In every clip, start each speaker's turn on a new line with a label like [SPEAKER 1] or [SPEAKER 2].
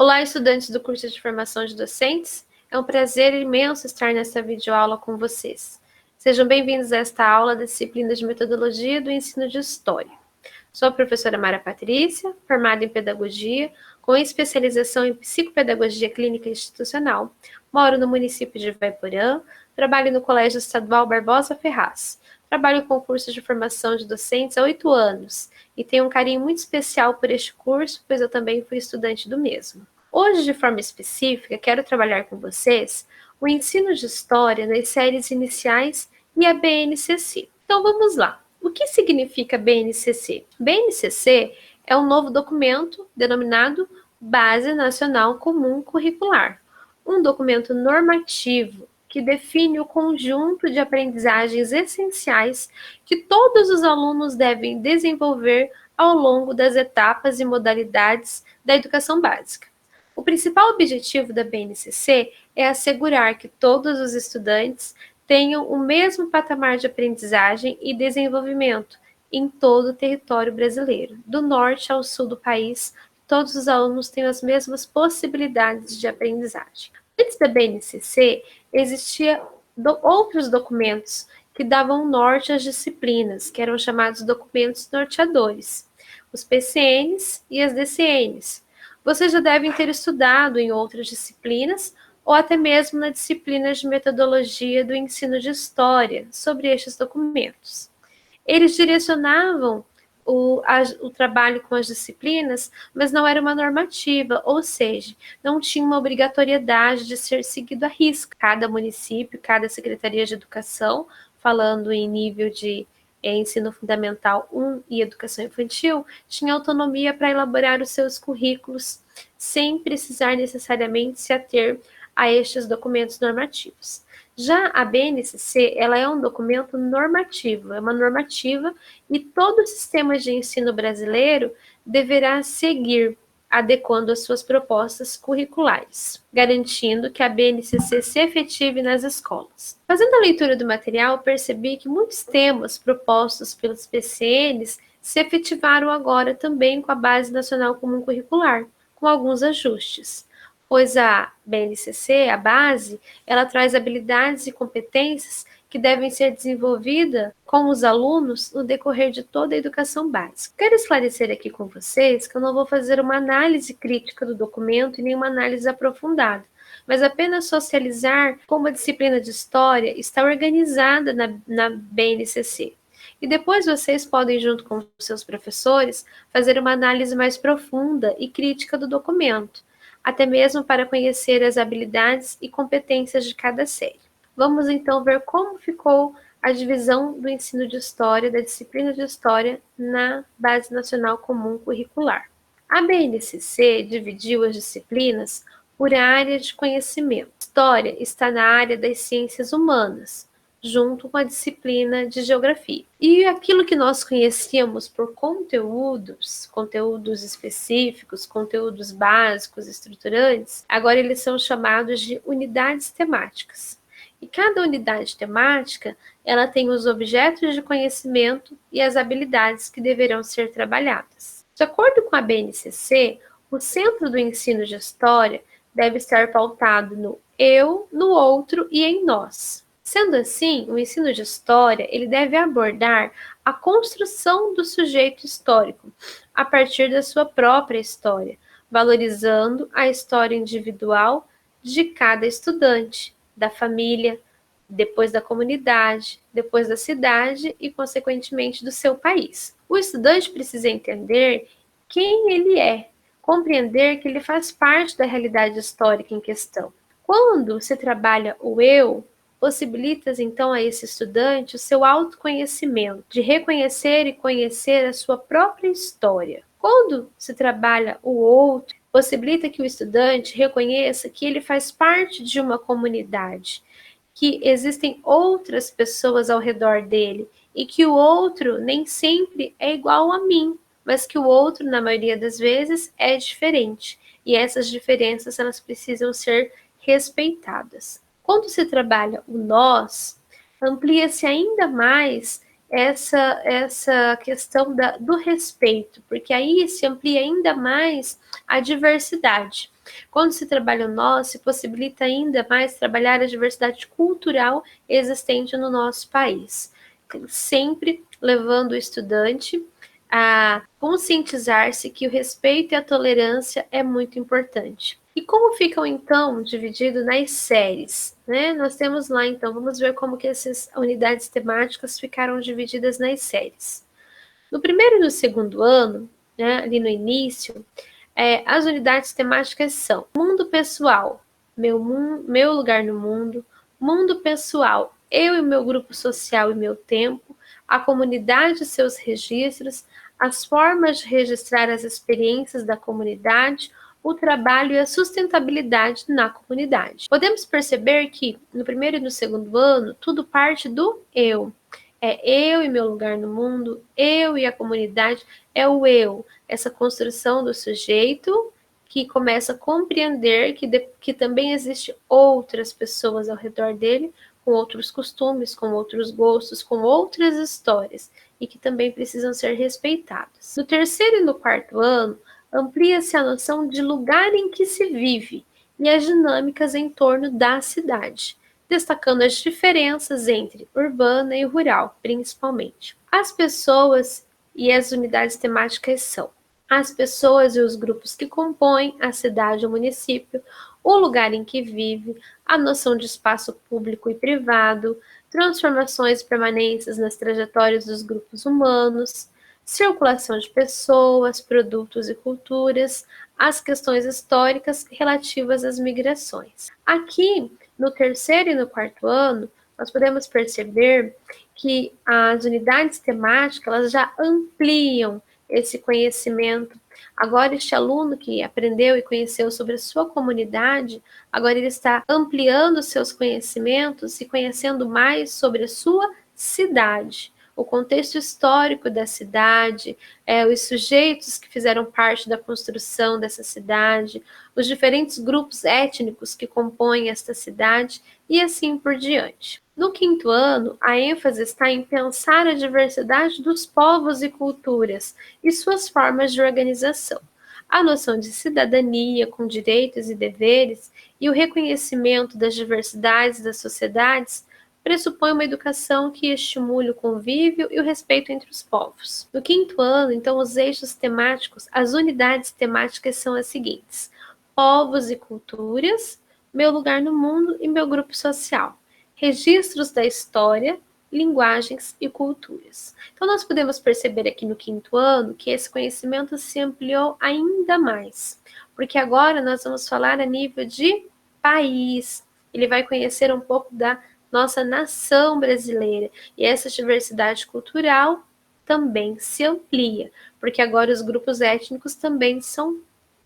[SPEAKER 1] Olá, estudantes do curso de formação de docentes. É um prazer imenso estar nessa videoaula com vocês. Sejam bem-vindos a esta aula da disciplina de Metodologia do Ensino de História. Sou a professora Mara Patrícia, formada em Pedagogia, com especialização em Psicopedagogia Clínica Institucional. Moro no município de Ivaiporã, trabalho no Colégio Estadual Barbosa Ferraz. Trabalho com o curso de formação de docentes há 8 anos e tenho um carinho muito especial por este curso, pois eu também fui estudante do mesmo. Hoje, de forma específica, quero trabalhar com vocês o ensino de história nas séries iniciais e a BNCC. Então vamos lá. O que significa BNCC? BNCC é um novo documento denominado Base Nacional Comum Curricular, um documento normativo que define o conjunto de aprendizagens essenciais que todos os alunos devem desenvolver ao longo das etapas e modalidades da educação básica. O principal objetivo da BNCC é assegurar que todos os estudantes tenham o mesmo patamar de aprendizagem e desenvolvimento em todo o território brasileiro, do norte ao sul do país. Todos os alunos têm as mesmas possibilidades de aprendizagem. Antes da BNCC, existiam outros documentos que davam norte às disciplinas, que eram chamados documentos norteadores, os PCNs e as DCNs. Vocês já devem ter estudado em outras disciplinas, ou até mesmo na disciplina de metodologia do ensino de história, sobre estes documentos. Eles direcionavam o trabalho com as disciplinas, mas não era uma normativa, ou seja, não tinha uma obrigatoriedade de ser seguido à risca. Cada município, cada secretaria de educação, falando em nível de ensino fundamental 1 e educação infantil, tinha autonomia para elaborar os seus currículos, sem precisar necessariamente se ater a estes documentos normativos. Já a BNCC, ela é um documento normativo, é uma normativa e todo o sistema de ensino brasileiro deverá seguir, adequando as suas propostas curriculares, garantindo que a BNCC se efetive nas escolas. Fazendo a leitura do material, percebi que muitos temas propostos pelos PCNs se efetivaram agora também com a Base Nacional Comum Curricular, com alguns ajustes, pois a BNCC, a base, ela traz habilidades e competências que devem ser desenvolvidas com os alunos no decorrer de toda a educação básica. Quero esclarecer aqui com vocês que eu não vou fazer uma análise crítica do documento e nem uma análise aprofundada, mas apenas socializar como a disciplina de História está organizada na BNCC. E depois vocês podem, junto com seus professores, fazer uma análise mais profunda e crítica do documento, até mesmo para conhecer as habilidades e competências de cada série. Vamos então ver como ficou a divisão do ensino de História, da disciplina de História, na Base Nacional Comum Curricular. A BNCC dividiu as disciplinas por área de conhecimento. História está na área das ciências humanas, junto com a disciplina de Geografia. E aquilo que nós conhecíamos por conteúdos específicos, conteúdos básicos, estruturantes, agora eles são chamados de unidades temáticas. E cada unidade temática, ela tem os objetos de conhecimento e as habilidades que deverão ser trabalhadas. De acordo com a BNCC, o centro do ensino de História deve estar pautado no eu, no outro e em nós. Sendo assim, o ensino de História ele deve abordar a construção do sujeito histórico a partir da sua própria história, valorizando a história individual de cada estudante, da família, depois da comunidade, depois da cidade e, consequentemente, do seu país. O estudante precisa entender quem ele é, compreender que ele faz parte da realidade histórica em questão. Quando se trabalha o eu, possibilitas então a esse estudante o seu autoconhecimento, de reconhecer e conhecer a sua própria história. Quando se trabalha o outro, possibilita que o estudante reconheça que ele faz parte de uma comunidade, que existem outras pessoas ao redor dele e que o outro nem sempre é igual a mim, mas que o outro, na maioria das vezes, é diferente. E essas diferenças elas precisam ser respeitadas. Quando se trabalha o nós, amplia-se ainda mais essa questão do respeito, porque aí se amplia ainda mais a diversidade. Quando se trabalha o nós, se possibilita ainda mais trabalhar a diversidade cultural existente no nosso país, sempre levando o estudante a conscientizar-se que o respeito e a tolerância é muito importante. E como ficam, então, divididos nas séries? Né? Nós temos lá, então, vamos ver como que essas unidades temáticas ficaram divididas nas séries. No primeiro e no segundo ano, né, ali no início, as unidades temáticas são mundo pessoal, meu lugar no mundo, mundo pessoal, eu e meu grupo social e meu tempo, a comunidade e seus registros, as formas de registrar as experiências da comunidade, o trabalho e a sustentabilidade na comunidade. Podemos perceber que no primeiro e no segundo ano, tudo parte do eu. É eu e meu lugar no mundo, eu e a comunidade, é o eu, essa construção do sujeito que começa a compreender que também existe outras pessoas ao redor dele, com outros costumes, com outros gostos, com outras histórias, e que também precisam ser respeitados. No terceiro e no quarto ano, amplia-se a noção de lugar em que se vive e as dinâmicas em torno da cidade, destacando as diferenças entre urbana e rural, principalmente. As pessoas e as unidades temáticas são as pessoas e os grupos que compõem a cidade ou município, o lugar em que vive, a noção de espaço público e privado, transformações e permanências nas trajetórias dos grupos humanos, circulação de pessoas, produtos e culturas, as questões históricas relativas às migrações. Aqui, no terceiro e no quarto ano, nós podemos perceber que as unidades temáticas elas já ampliam esse conhecimento. Agora, este aluno que aprendeu e conheceu sobre a sua comunidade, agora ele está ampliando seus conhecimentos e conhecendo mais sobre a sua cidade, o contexto histórico da cidade, os sujeitos que fizeram parte da construção dessa cidade, os diferentes grupos étnicos que compõem esta cidade e assim por diante. No quinto ano, a ênfase está em pensar a diversidade dos povos e culturas e suas formas de organização. A noção de cidadania com direitos e deveres e o reconhecimento das diversidades das sociedades pressupõe uma educação que estimule o convívio e o respeito entre os povos. No quinto ano, então, os eixos temáticos, as unidades temáticas são as seguintes: povos e culturas, meu lugar no mundo e meu grupo social, registros da história, linguagens e culturas. Então, nós podemos perceber aqui no quinto ano que esse conhecimento se ampliou ainda mais, porque agora nós vamos falar a nível de país. Ele vai conhecer um pouco da nossa nação brasileira, e essa diversidade cultural também se amplia, porque agora os grupos étnicos também são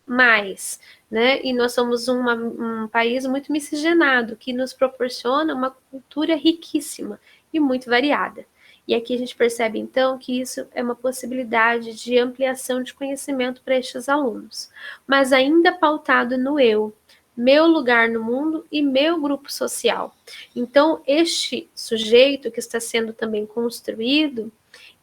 [SPEAKER 1] mais, né? E nós somos um país muito miscigenado, que nos proporciona uma cultura riquíssima e muito variada. E aqui a gente percebe, então, que isso é uma possibilidade de ampliação de conhecimento para estes alunos, mas ainda pautado no eu, meu lugar no mundo e meu grupo social. Então, este sujeito que está sendo também construído,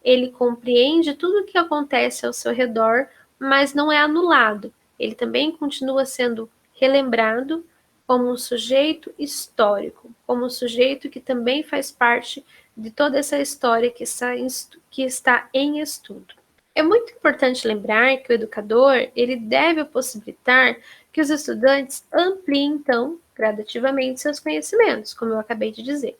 [SPEAKER 1] ele compreende tudo o que acontece ao seu redor, mas não é anulado. Ele também continua sendo relembrado como um sujeito histórico, como um sujeito que também faz parte de toda essa história que está em estudo. É muito importante lembrar que o educador ele deve possibilitar que os estudantes ampliem, então, gradativamente seus conhecimentos, como eu acabei de dizer.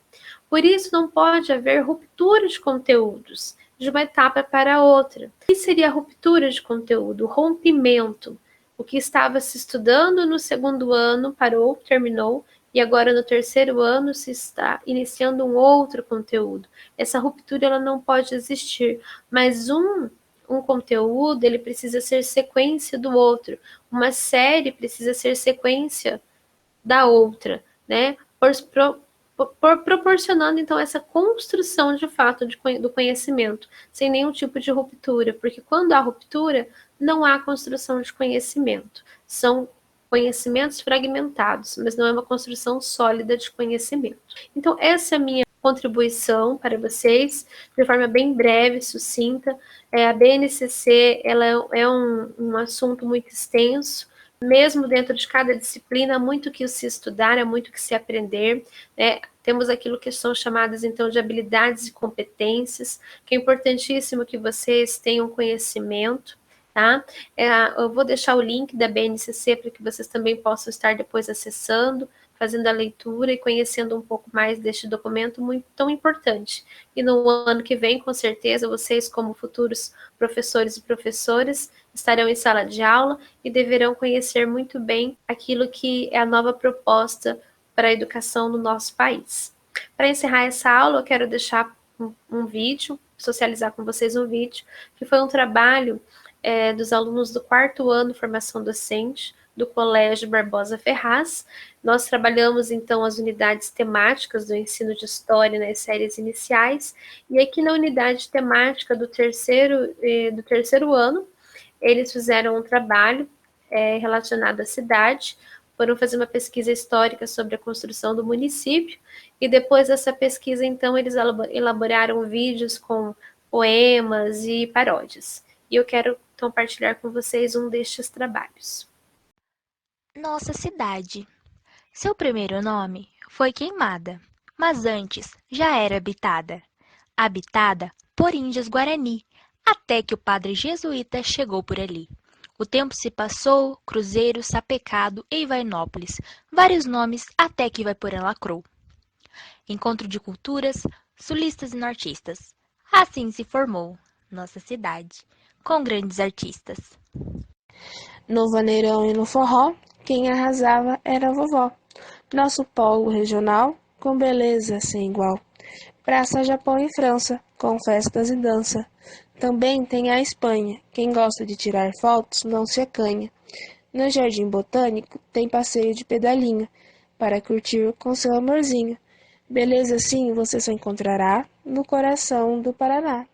[SPEAKER 1] Por isso, não pode haver ruptura de conteúdos de uma etapa para outra. O que seria a ruptura de conteúdo? O rompimento. O que estava se estudando no segundo ano parou, terminou, e agora no terceiro ano se está iniciando um outro conteúdo. Essa ruptura ela não pode existir, mas um conteúdo ele precisa ser sequência do outro, uma série precisa ser sequência da outra, né? Proporcionando então essa construção de fato do conhecimento, sem nenhum tipo de ruptura, porque quando há ruptura, não há construção de conhecimento. São conhecimentos fragmentados, mas não é uma construção sólida de conhecimento. Então, essa é a minha contribuição para vocês, de forma bem breve, sucinta. A BNCC ela é um assunto muito extenso, mesmo dentro de cada disciplina, há muito que se estudar, há muito que se aprender, né? Temos aquilo que são chamadas, então, de habilidades e competências, que é importantíssimo que vocês tenham conhecimento, tá? Eu vou deixar o link da BNCC para que vocês também possam estar depois acessando, fazendo a leitura e conhecendo um pouco mais deste documento muito tão importante. E no ano que vem, com certeza, vocês, como futuros professores e professoras, estarão em sala de aula e deverão conhecer muito bem aquilo que é a nova proposta para a educação no nosso país. Para encerrar essa aula, eu quero deixar um vídeo, socializar com vocês um vídeo, que foi um trabalho dos alunos do 4º ano de formação docente do Colégio Barbosa Ferraz. Nós trabalhamos, então, as unidades temáticas do ensino de história nas séries iniciais, e aqui na unidade temática do terceiro ano, eles fizeram um trabalho relacionado à cidade, foram fazer uma pesquisa histórica sobre a construção do município, e depois dessa pesquisa, então, eles elaboraram vídeos com poemas e paródias. E eu quero compartilhar com vocês um destes trabalhos.
[SPEAKER 2] Nossa cidade. Seu primeiro nome foi Queimada, mas antes já era habitada. Habitada por índios Guarani, até que o padre jesuíta chegou por ali. O tempo se passou, Cruzeiro, Sapecado e Ivainópolis, vários nomes até que Ivaporã lacrou. Encontro de culturas, sulistas e nortistas. Assim se formou nossa cidade, com grandes artistas.
[SPEAKER 3] No vaneirão e no forró, quem arrasava era a vovó. Nosso polo regional, com beleza sem igual. Praça Japão e França, com festas e dança. Também tem a Espanha, quem gosta de tirar fotos não se acanha. No Jardim Botânico tem passeio de pedalinho, para curtir com seu amorzinho. Beleza assim você só encontrará no coração do Paraná.